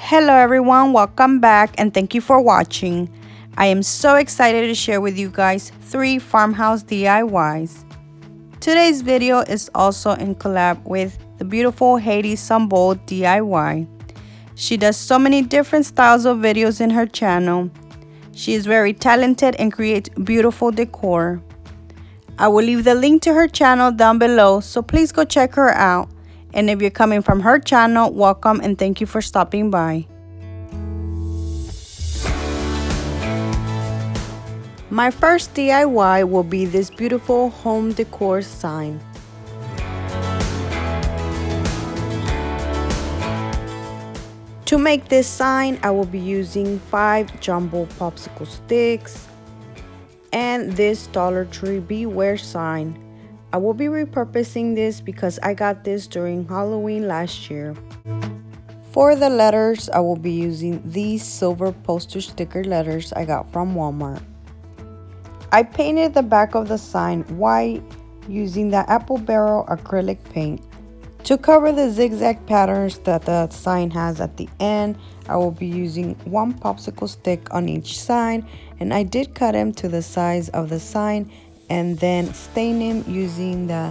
Hello everyone, welcome back and thank you for watching. I am so excited to share with you guys 3 farmhouse DIYs. Today's video is also in collab with the beautiful Haiti Sunbowl DIY. She does so many different styles of videos in her channel. She is very talented and creates beautiful decor. I will leave the link to her channel down below, so please go check her out. And if you're coming from her channel, welcome and thank you for stopping by. My first DIY will be this beautiful home decor sign. To make this sign, I will be using 5 jumbo popsicle sticks and this Dollar Tree Beware sign. I will be repurposing this because I got this during Halloween last year. For the letters, I will be using these silver poster sticker letters I got from Walmart. I painted the back of the sign white using the apple barrel acrylic paint. To cover the zigzag patterns that the sign has at the end, I will be using 1 popsicle stick on each side, and I did cut them to the size of the sign and then stain them using the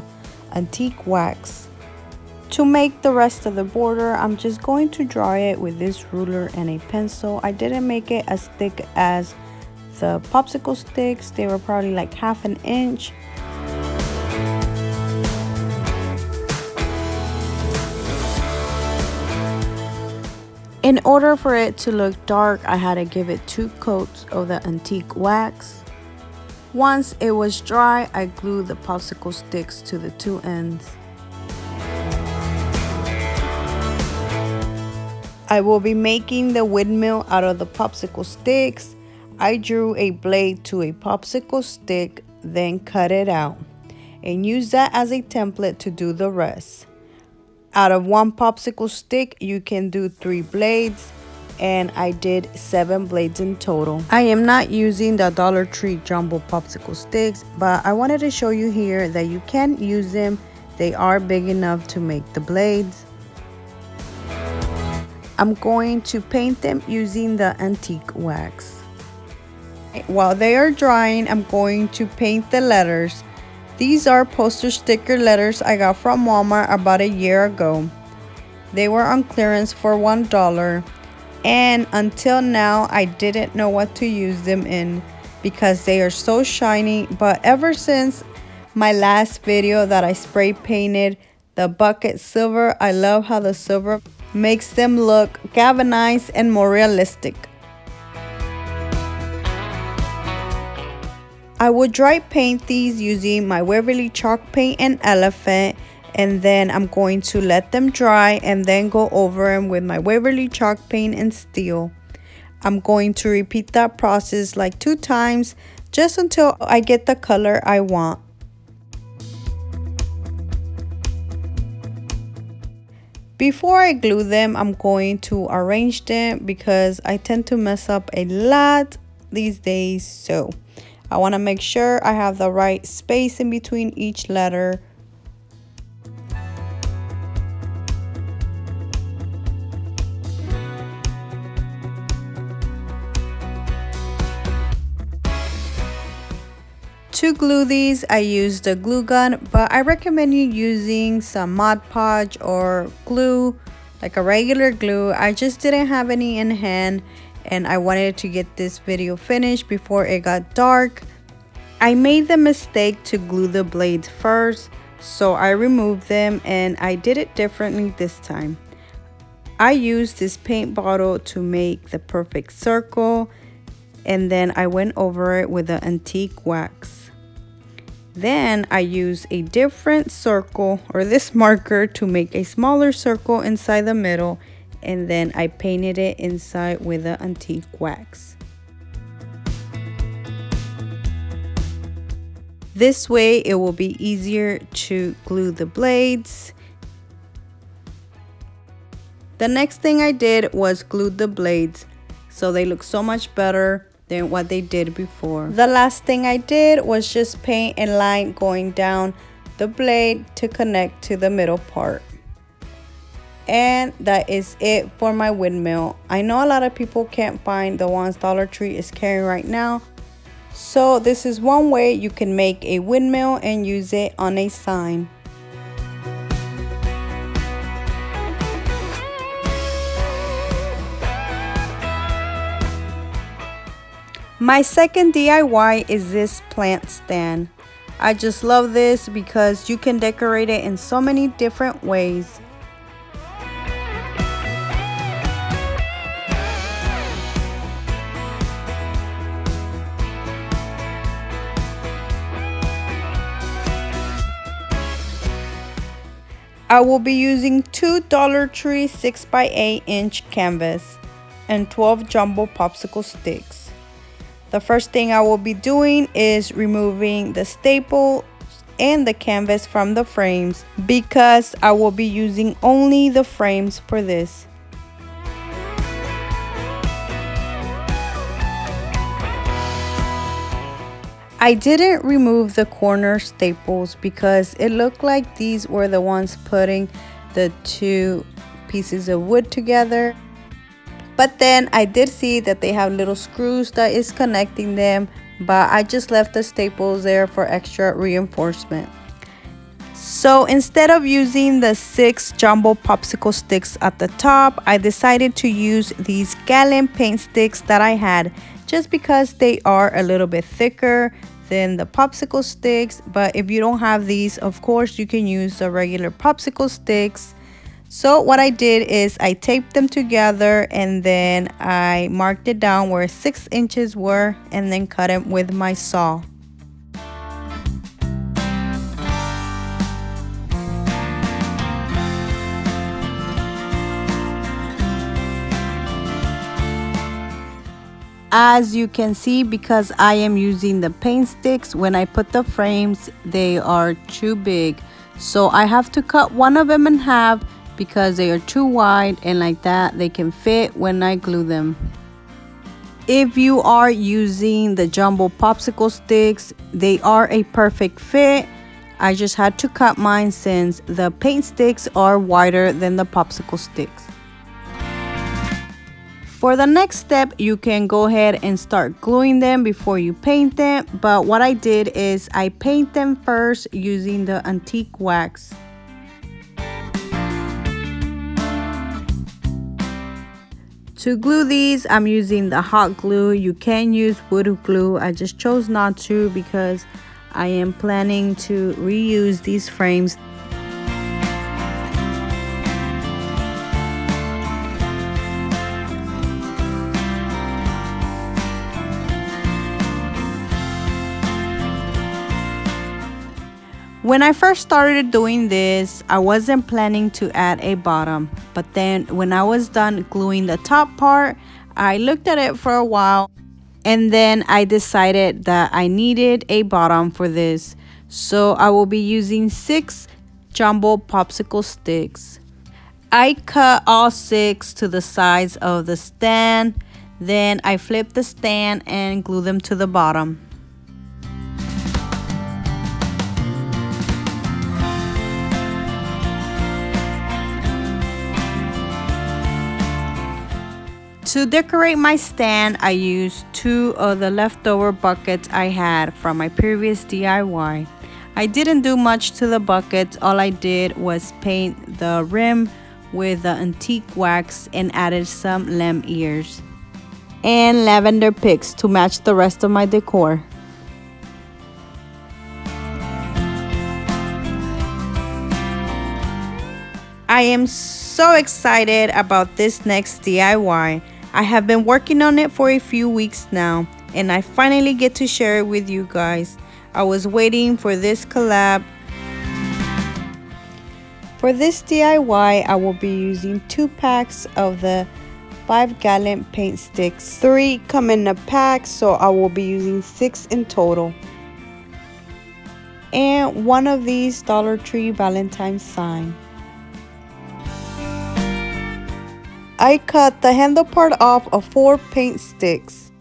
antique wax. To make the rest of the border, I'm just going to draw it with this ruler and a pencil. I didn't make it as thick as the popsicle sticks. They were probably like 1/2 inch. In order for it to look dark, I had to give it 2 coats of the antique wax. Once it was dry, I glued the popsicle sticks to the 2 ends. I will be making the windmill out of the popsicle sticks. I drew a blade to a popsicle stick, then cut it out, and used that as a template to do the rest. Out of 1 popsicle stick, you can do 3 blades, and I did 7 blades in total. I am not using the Dollar Tree jumbo popsicle sticks, but I wanted to show you here that you can use them. They are big enough to make the blades. I'm going to paint them using the antique wax. While they are drying, I'm going to paint the letters. These are poster sticker letters I got from Walmart about a year ago. They were on clearance for $1. And until now, I didn't know what to use them in because they are so shiny. But ever since my last video that I spray painted the bucket silver, I love how the silver makes them look galvanized and more realistic. I will dry paint these using my Waverly chalk paint and elephant. And then I'm going to let them dry and then go over them with my Waverly chalk paint and Steele. I'm going to repeat that process like 2 times just until I get the color I want. Before I glue them, I'm going to arrange them because I tend to mess up a lot these days. So I want to make sure I have the right space in between each letter. To glue these, I used a glue gun, but I recommend you using some Mod Podge or glue, like a regular glue. I just didn't have any in hand, and I wanted to get this video finished before it got dark. I made the mistake to glue the blades first, so I removed them, and I did it differently this time. I used this paint bottle to make the perfect circle, and then I went over it with the antique wax. Then I used a different circle or this marker to make a smaller circle inside the middle, and then I painted it inside with the antique wax. This way it will be easier to glue the blades. The next thing I did was glue the blades so they look so much better than what they did before. The last thing I did was just paint a line going down the blade to connect to the middle part. And that is it for my windmill. I know a lot of people can't find the ones Dollar Tree is carrying right now. So this is one way you can make a windmill and use it on a sign. My second DIY is this plant stand. I just love this because you can decorate it in so many different ways. I will be using 2 Dollar Tree 6x8" canvas and 12 jumbo popsicle sticks. The first thing I will be doing is removing the staples and the canvas from the frames because I will be using only the frames for this. I didn't remove the corner staples because it looked like these were the ones putting the two pieces of wood together. But then I did see that they have little screws that is connecting them, but I just left the staples there for extra reinforcement. So instead of using the 6 jumbo popsicle sticks at the top, I decided to use these gallon paint sticks that I had just because they are a little bit thicker than the popsicle sticks. But if you don't have these, of course you can use the regular popsicle sticks. So what I did is I taped them together and then I marked it down where 6 inches were and then cut them with my saw. As you can see, because I am using the paint sticks, when I put the frames, they are too big. So I have to cut one of them in half because they are too wide, and like that they can fit when I glue them. If you are using the jumbo popsicle sticks, they are a perfect fit. I just had to cut mine since the paint sticks are wider than the popsicle sticks. For the next step, you can go ahead and start gluing them before you paint them, but what I did is I paint them first using the antique wax. To glue these, I'm using the hot glue. You can use wood glue. I just chose not to because I am planning to reuse these frames. When I first started doing this, I wasn't planning to add a bottom, but then when I was done gluing the top part, I looked at it for a while and then I decided that I needed a bottom for this. So I will be using 6 jumbo popsicle sticks. I cut all 6 to the sides of the stand, then I flipped the stand and glue them to the bottom. To decorate my stand, I used 2 of the leftover buckets I had from my previous DIY. I didn't do much to the buckets. All I did was paint the rim with the antique wax and added some lamb ears and lavender picks to match the rest of my decor. I am so excited about this next DIY. I have been working on it for a few weeks now, and I finally get to share it with you guys. I was waiting for this collab. For this DIY, I will be using 2 packs of the 5-gallon paint sticks. 3 come in a pack, so I will be using 6 in total. And 1 of these Dollar Tree Valentine's sign. I cut the handle part off of 4 paint sticks.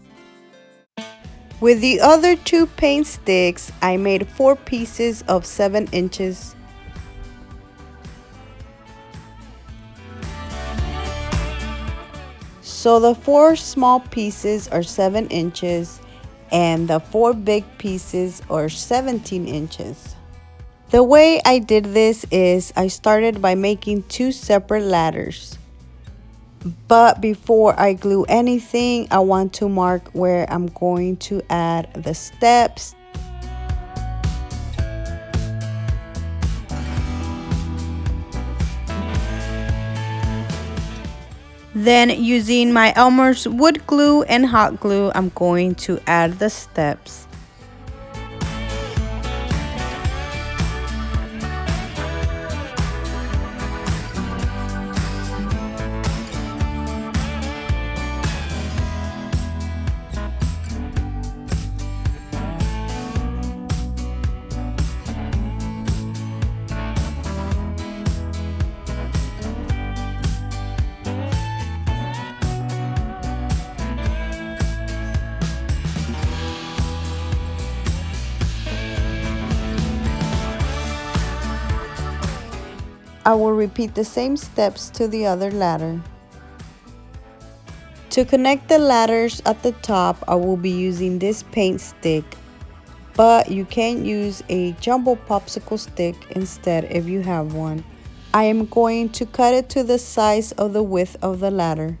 With the other 2 paint sticks, I made 4 pieces of 7 inches. So the 4 small pieces are 7 inches and the 4 big pieces are 17 inches. The way I did this is I started by making 2 separate ladders. But before I glue anything, I want to mark where I'm going to add the steps. Then using my Elmer's wood glue and hot glue, I'm going to add the steps. I will repeat the same steps to the other ladder. To connect the ladders at the top, I will be using this paint stick, but you can use a jumbo popsicle stick instead if you have one. I am going to cut it to the size of the width of the ladder.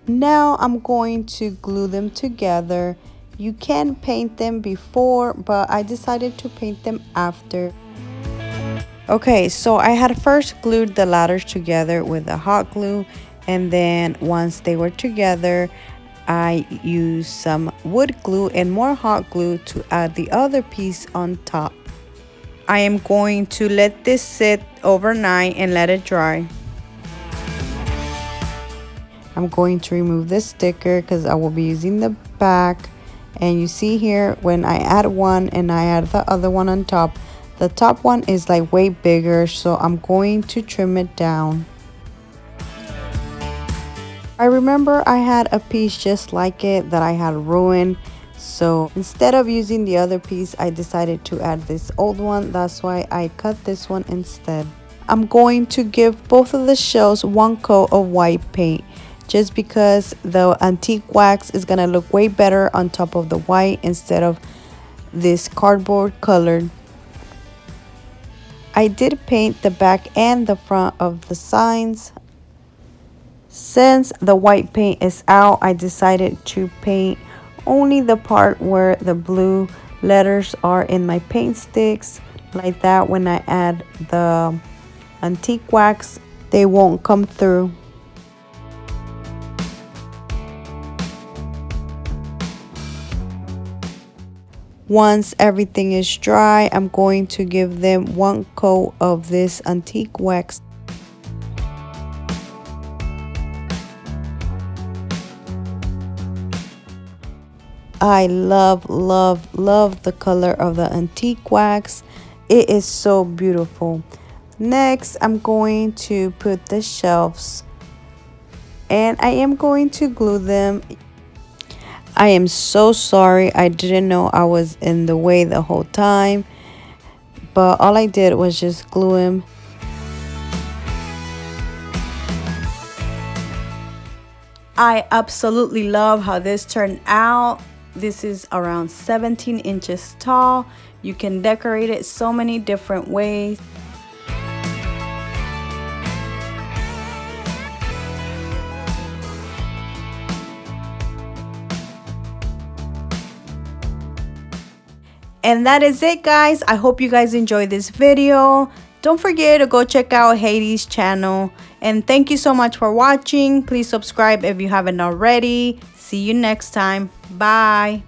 Now I'm going to glue them together. You can paint them before, but I decided to paint them after. Okay, so I had first glued the ladders together with the hot glue, and then once they were together, I used some wood glue and more hot glue to add the other piece on top. I am going to let this sit overnight and let it dry. I'm going to remove this sticker because I will be using the back, and you see here when I add one and I add the other one on top, the top one is like way bigger, so I'm going to trim it down. I remember I had a piece just like it that I had ruined, so instead of using the other piece, I decided to add this old one. That's why I cut this one instead. I'm going to give both of the shells one coat of white paint, just because the antique wax is gonna look way better on top of the white instead of this cardboard colored. I did paint the back and the front of the signs. Since the white paint is out, I decided to paint only the part where the blue letters are in my paint sticks. Like that, when I add the antique wax, they won't come through. Once everything is dry, I'm going to give them one coat of this antique wax. I love the color of the antique wax. It is so beautiful. Next, I'm going to put the shelves, and I am going to glue them. I am so sorry, I didn't know I was in the way the whole time, but all I did was just glue them. I absolutely love how this turned out. This is around 17 inches tall. You can decorate it so many different ways. And that is it, guys. I hope you guys enjoyed this video. Don't forget to go check out VDay's channel. And thank you so much for watching. Please subscribe if you haven't already. See you next time. Bye.